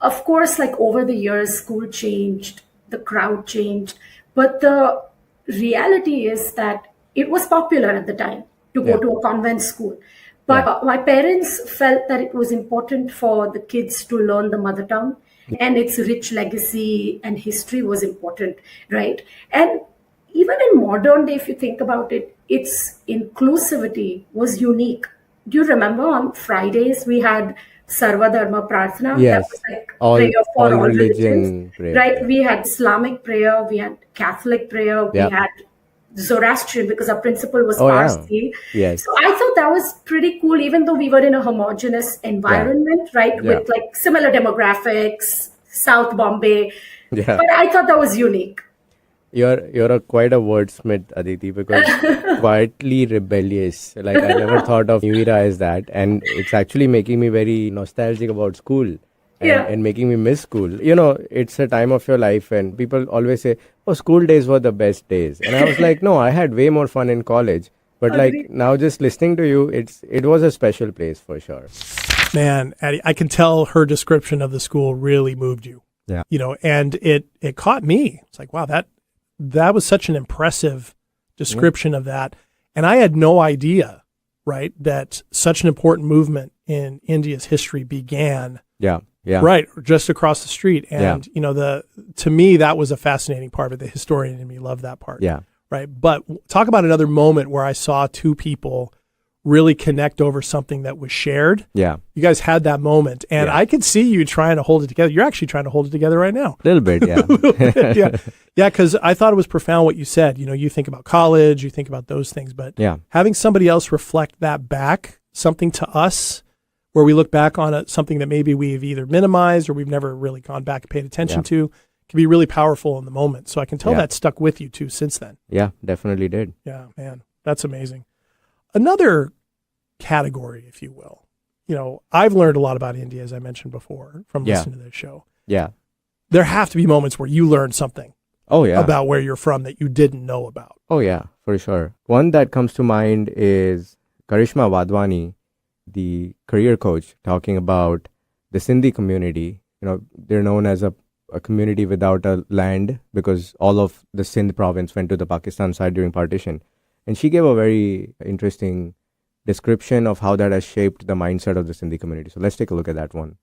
of course, like over the years, school changed, the crowd changed, but the reality is that it was popular at the time to go to a convent school. But my parents felt that it was important for the kids to learn the mother tongue, and its rich legacy and history was important, right? And even in modern day, if you think about it, its inclusivity was unique. Do you remember on Fridays we had Sarva Dharma Prarthana? Yes. That was like all prayer for all religion religions, prayer. right? We had Islamic prayer, we had Catholic prayer, we had Zoroastrian, because our principal was Parsi. Yes. So I thought that was pretty cool, even though we were in a homogenous environment, right? With like similar demographics, South Bombay. Yeah. But I thought that was unique. You're quite a wordsmith, Aditi, because quietly rebellious. Like, I never thought of New Era as that, and it's actually making me very nostalgic about school. and making me miss school. You know, it's a time of your life, and people always say, oh, school days were the best days. And I was like, no, I had way more fun in college. But like now just listening to you, it was a special place for sure. Man, Addie, I can tell her description of the school really moved you. Yeah. You know, and it caught me. It's like, wow, that was such an impressive description of that. And I had no idea, right, that such an important movement in India's history began. Yeah. Right, just across the street. And, you know, to me, that was a fascinating part of it. The historian in me loved that part. Yeah. Right. But talk about another moment where I saw two people really connect over something that was shared. Yeah. You guys had that moment. And I could see you trying to hold it together. You're actually trying to hold it together right now. A little bit, yeah. Yeah, because I thought it was profound what you said. You know, you think about college, you think about those things. But having somebody else reflect that back, something to us, where we look back on something that maybe we've either minimized or we've never really gone back and paid attention to, can be really powerful in the moment. So I can tell that stuck with you too since then. Yeah, definitely did. Yeah, man, that's amazing. Another category, if you will. You know, I've learned a lot about India, as I mentioned before, from listening to this show. Yeah. There have to be moments where you learn something about where you're from that you didn't know about. Oh, yeah, for sure. One that comes to mind is Karishma Wadhwani, the career coach, talking about the Sindhi community. You know, they're known as a community without a land because all of the Sindh province went to the Pakistan side during partition. And she gave a very interesting description of how that has shaped the mindset of the Sindhi community. So let's take a look at that one.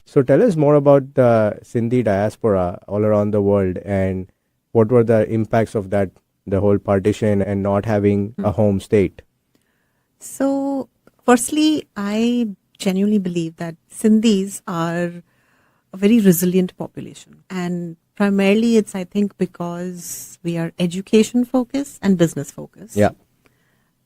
So tell us more about the Sindhi diaspora all around the world and what were the impacts of that, the whole partition and not having a home state. So firstly, I genuinely believe that Sindhis are a very resilient population. And primarily it's, I think, because we are education focused and business focused. Yeah.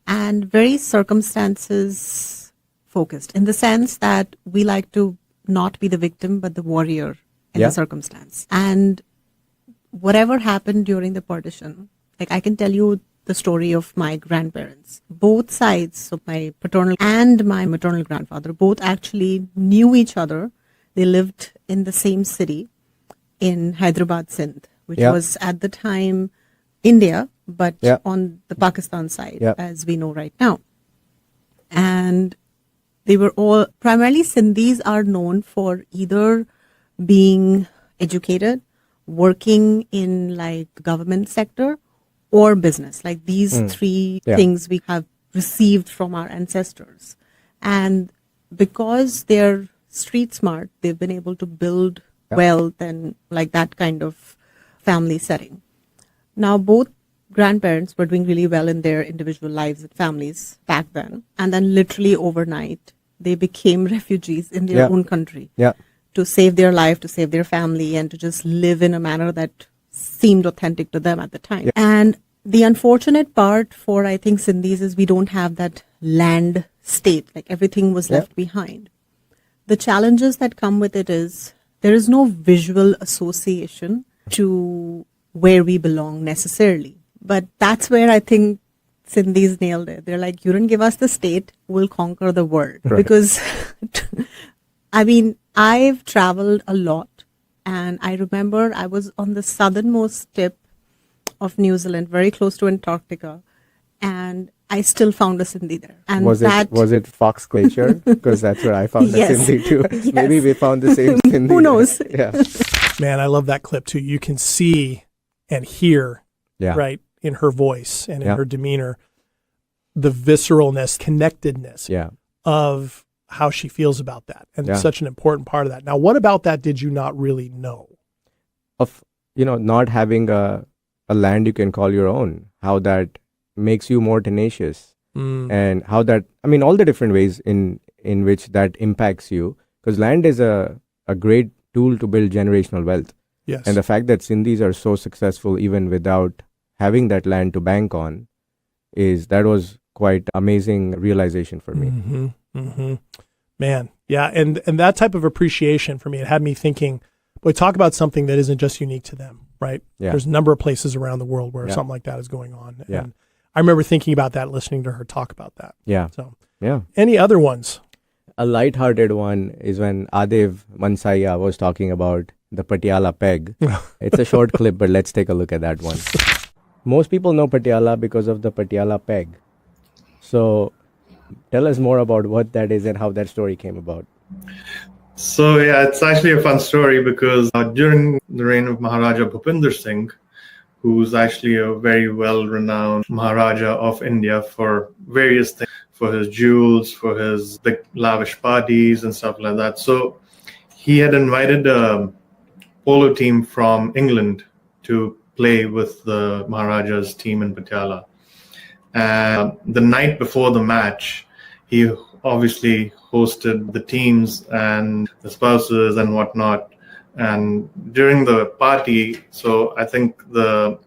And very circumstances focused in the sense that we like to not be the victim, but the warrior in the circumstance. And whatever happened during the partition, like I can tell you the story of my grandparents. Both sides, so my paternal and my maternal grandfather, both actually knew each other. They lived in the same city in Hyderabad, Sindh, which was at the time India, but on the Pakistan side, as we know right now. And they were all, primarily Sindhis are known for either being educated, working in like government sector or business. Like these three things we have received from our ancestors. And because they're street smart, they've been able to build wealth and like that kind of family setting. Now, both grandparents were doing really well in their individual lives and families back then. And then literally overnight, they became refugees in their own country to save their life, to save their family, and to just live in a manner that seemed authentic to them at the time. And the unfortunate part for, I think, Sindhis is we don't have that land state, like everything was left behind. The challenges that come with it is there is no visual association to where we belong necessarily. But that's where I think Sindhis nailed it. They're like, you didn't give us the state, we'll conquer the world. Right. Because, I mean, I've traveled a lot. And I remember I was on the southernmost tip of New Zealand, very close to Antarctica. And I still found a Sindhi there. And was it Fox Glacier? Because that's where I found a Sindhi too. Yes. Maybe we found the same Sindhi. Who knows? Yeah. Man, I love that clip too. You can see and hear, right, in her voice and in her demeanor, the visceralness, connectedness of how she feels about that. And it's such an important part of that. Now, what about that did you not really know? Of, not having a land you can call your own, how that makes you more tenacious and how that, all the different ways in which that impacts you. Because land is a great tool to build generational wealth. Yes. And the fact that Sindhis are so successful even without having that land to bank on that was quite amazing realization for me. Mm-hmm. Mm-hmm. Man, yeah. And that type of appreciation for me, it had me thinking, boy, talk about something that isn't just unique to them, right? Yeah. There's a number of places around the world where something like that is going on. Yeah. And I remember thinking about that, listening to her talk about that. Yeah. So, yeah. Any other ones? A light-hearted one is when Adiv Mansaya was talking about the Patiala peg. It's a short clip, but let's take a look at that one. Most people know Patiala because of the Patiala peg. So tell us more about what that is and how that story came about. So yeah, it's actually a fun story because during the reign of Maharaja Bhupinder Singh, who's actually a very well-renowned Maharaja of India for various things, for his jewels, for his big lavish parties and stuff like that. So he had invited a polo team from England to play with the Maharaja's team in Patiala. And the night before the match, he obviously hosted the teams and the spouses and whatnot. And during the party, so I think the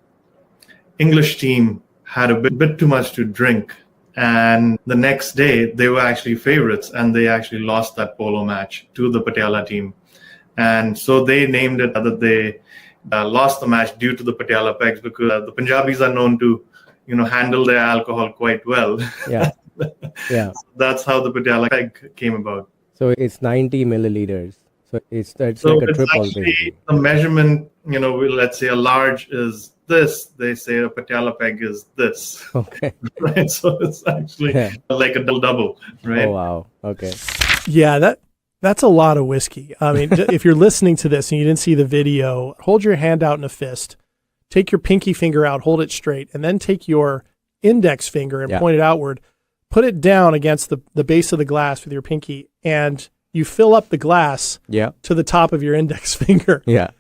English team had a bit too much to drink. And the next day, they were actually favorites, and they actually lost that polo match to the Patiala team. And so they named it that they lost the match due to the Patiala pegs, because the Punjabis are known to, handle their alcohol quite well. Yeah. Yeah. So that's how the Patiala peg came about. So it's 90 milliliters. So it's like a triple. Basically. The measurement, let's say a large is this, they say a Patiala peg is this. Okay. Right. So it's actually like a double, right? Oh, wow. Okay. Yeah, that's a lot of whiskey. I mean, if you're listening to this and you didn't see the video, hold your hand out in a fist, take your pinky finger out, hold it straight, and then take your index finger and point it outward, put it down against the base of the glass with your pinky, and you fill up the glass to the top of your index finger. Yeah.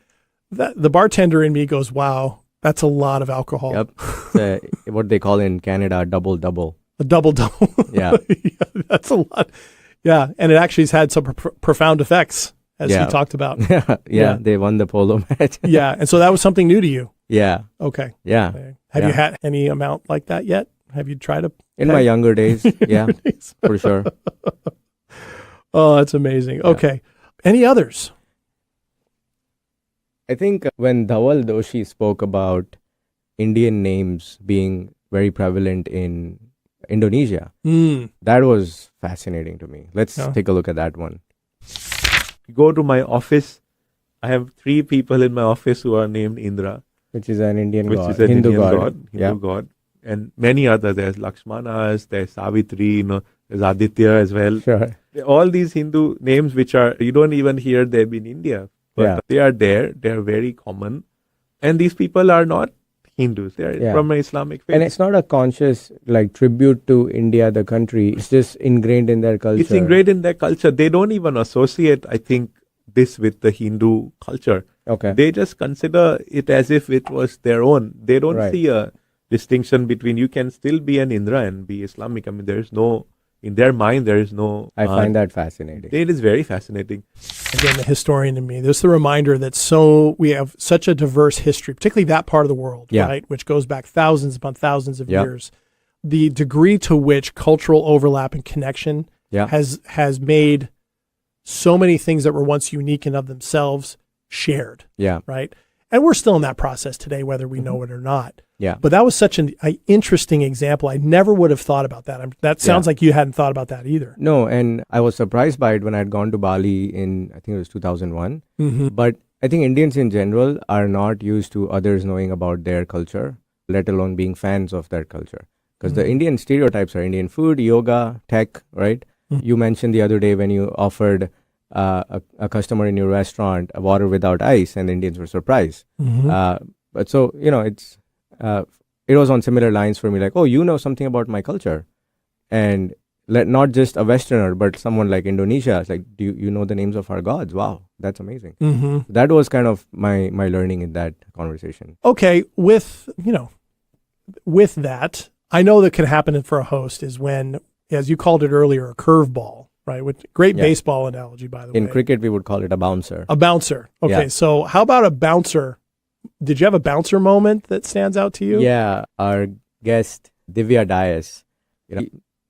The bartender in me goes, wow, that's a lot of alcohol. Yep. What they call in Canada, a double-double. A double-double. Yeah. That's a lot. Yeah, and it actually has had some profound effects, as we talked about. Yeah, they won the polo match. Yeah, and so that was something new to you. Yeah. Okay. Yeah. Have you had any amount like that yet? Have you tried In my younger days, yeah, for sure. Oh, that's amazing. Yeah. Okay. Any others? I think when Dhawal Doshi spoke about Indian names being very prevalent in Indonesia, that was fascinating to me. Let's take a look at that one. You go to my office, I have 3 people in my office who are named Indra. Which is an Indian god. Which is an Hindu god. And many others. There's Lakshmanas, there's Savitri, there's Aditya as well. Sure. All these Hindu names which are, you don't even hear them in India. But they are there. They're very common. And these people are not Hindus. They're from an Islamic faith. And it's not a conscious tribute to India, the country. It's just ingrained in their culture. It's ingrained in their culture. They don't even associate, I think, this with the Hindu culture. Okay. They just consider it as if it was their own. They don't see a distinction between, you can still be an Indra and be Islamic. I mean, there is no, in their mind, there is no. I find that fascinating. It is very fascinating. Again, the historian in me, there's the reminder that we have such a diverse history, particularly that part of the world, right, which goes back thousands upon thousands of years. The degree to which cultural overlap and connection has made so many things that were once unique and of themselves shared. Yeah. Right. And we're still in that process today, whether we know it or not. Yeah. But that was such an interesting example. I never would have thought about that. That sounds like you hadn't thought about that either. No, and I was surprised by it when I had gone to Bali in, I think it was 2001. Mm-hmm. But I think Indians in general are not used to others knowing about their culture, let alone being fans of their culture. Because the Indian stereotypes are Indian food, yoga, tech, right? Mm-hmm. You mentioned the other day when you offered a customer in your restaurant a water without ice, and the Indians were surprised. Mm-hmm. But so, it's it was on similar lines for me, like, oh, you know something about my culture. And not just a Westerner, but someone like Indonesia. It's like, do you know the names of our gods? Wow, that's amazing. Mm-hmm. That was kind of my learning in that conversation. Okay, with that, I know that can happen for a host is when, as you called it earlier, a curveball. Right, with great baseball analogy, by the way. In cricket, we would call it a bouncer. A bouncer. Okay, so how about a bouncer? Did you have a bouncer moment that stands out to you? Yeah, our guest, Divya Dias,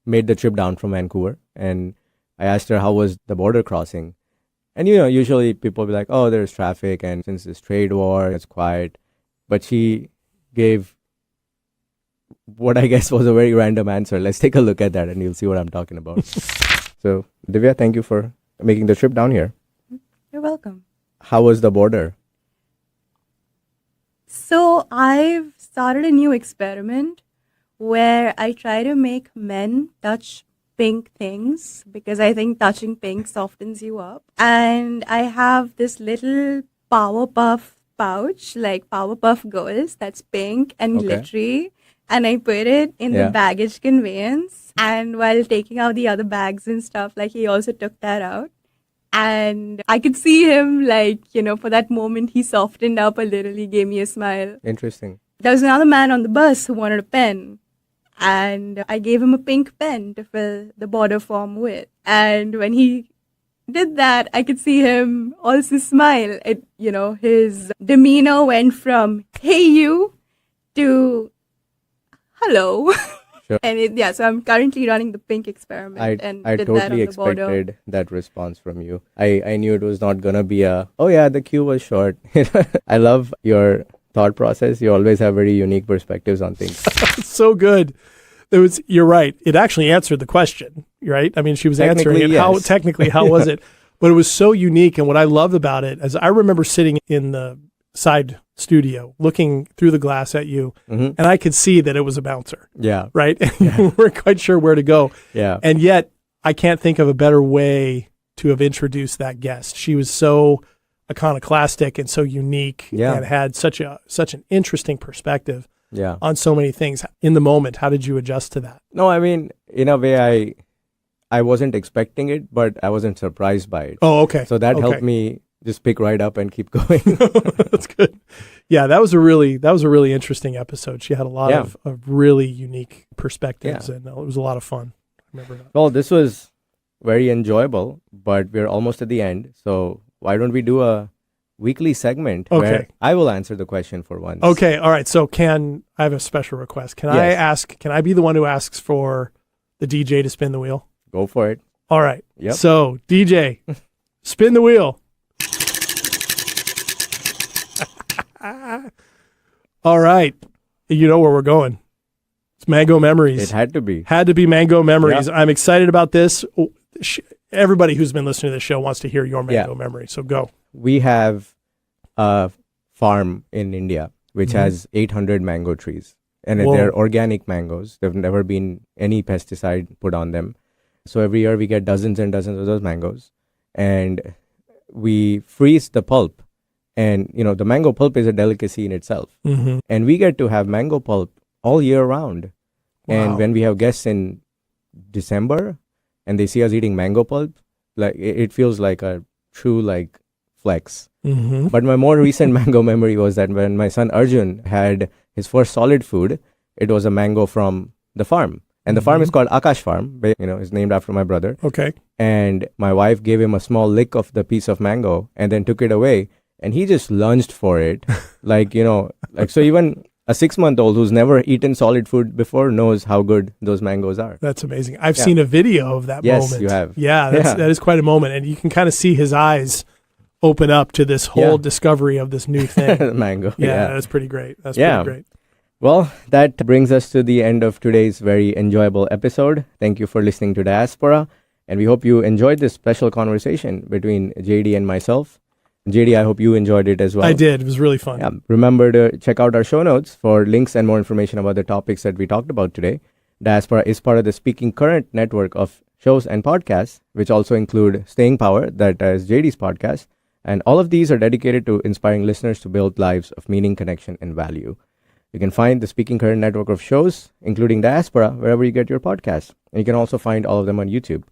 made the trip down from Vancouver, and I asked her how was the border crossing. And, usually people will be like, oh, there's traffic, and since this trade war, it's quiet. But she gave what I guess was a very random answer. Let's take a look at that, and you'll see what I'm talking about. So, Divya, thank you for making the trip down here. You're welcome. How was the border? So I've started a new experiment where I try to make men touch pink things because I think touching pink softens you up. And I have this little Powerpuff pouch, like Powerpuff Girls, that's pink and glittery. And I put it in the baggage conveyance. And while taking out the other bags and stuff, like he also took that out. And I could see him, like, for that moment, he softened up a little. He gave me a smile. Interesting. There was another man on the bus who wanted a pen. And I gave him a pink pen to fill the border form with. And when he did that, I could see him also smile. His demeanor went from, hey, you, to, hello. Sure. And so I'm currently running the pink experiment. I totally expected that response from you. I knew it was not going to be the queue was short. I love your thought process. You always have very unique perspectives on things. So good. You're right. It actually answered the question, right? I mean, she was answering it. Yes. How was it? But it was so unique. And what I loved about it is I remember sitting in the side studio looking through the glass at you, and I could see that it was a bouncer. Yeah. Right? You weren't quite sure where to go. Yeah. And yet, I can't think of a better way to have introduced that guest. She was so iconoclastic and so unique and had such an interesting perspective on so many things. In the moment, how did you adjust to that? No, I mean, in a way, I wasn't expecting it, but I wasn't surprised by it. Oh, okay. So that helped me just pick right up and keep going. That's good. Yeah, that was a really interesting episode. She had a lot of really unique perspectives, and it was a lot of fun. I remember that. Well, this was very enjoyable, but we're almost at the end. So why don't we do a weekly segment where I will answer the question for once? Okay, all right. So I have a special request. Can I be the one who asks for the DJ to spin the wheel? Go for it. All right. Yep. So DJ, spin the wheel. All right. You know where we're going. It's Mango Memories. It had to be. Had to be Mango Memories. Yep. I'm excited about this. Everybody who's been listening to this show wants to hear your Mango memory. So go. We have a farm in India which has 800 mango trees. And they're organic mangoes. There've never been any pesticide put on them. So every year we get dozens and dozens of those mangoes. And we freeze the pulp. And, the mango pulp is a delicacy in itself. Mm-hmm. And we get to have mango pulp all year round. Wow. And when we have guests in December and they see us eating mango pulp, like it feels like a true flex. Mm-hmm. But my more recent mango memory was that when my son Arjun had his first solid food, it was a mango from the farm. And the farm is called Akash Farm. It's named after my brother. Okay. And my wife gave him a small lick of the piece of mango and then took it away. And he just lunged for it. So even a 6-month-old who's never eaten solid food before knows how good those mangoes are. That's amazing. I've seen a video of that moment. Yes, you have. Yeah, that is quite a moment. And you can kind of see his eyes open up to this whole discovery of this new thing. Mango. Yeah, that's pretty great. That's pretty great. Well, that brings us to the end of today's very enjoyable episode. Thank you for listening to Diaspora. And we hope you enjoyed this special conversation between JD and myself. JD, I hope you enjoyed it as well. I did. It was really fun. Yeah. Remember to check out our show notes for links and more information about the topics that we talked about today. Diaspora is part of the Speaking Current network of shows and podcasts, which also include Staying Power, that is JD's podcast. And all of these are dedicated to inspiring listeners to build lives of meaning, connection, and value. You can find the Speaking Current network of shows, including Diaspora, wherever you get your podcasts. And you can also find all of them on YouTube.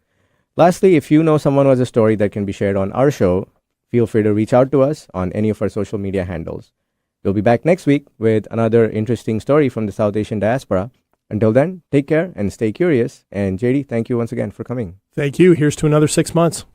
Lastly, if you know someone who has a story that can be shared on our show, feel free to reach out to us on any of our social media handles. We'll be back next week with another interesting story from the South Asian diaspora. Until then, take care and stay curious. And JD, thank you once again for coming. Thank you. Here's to another 6 months.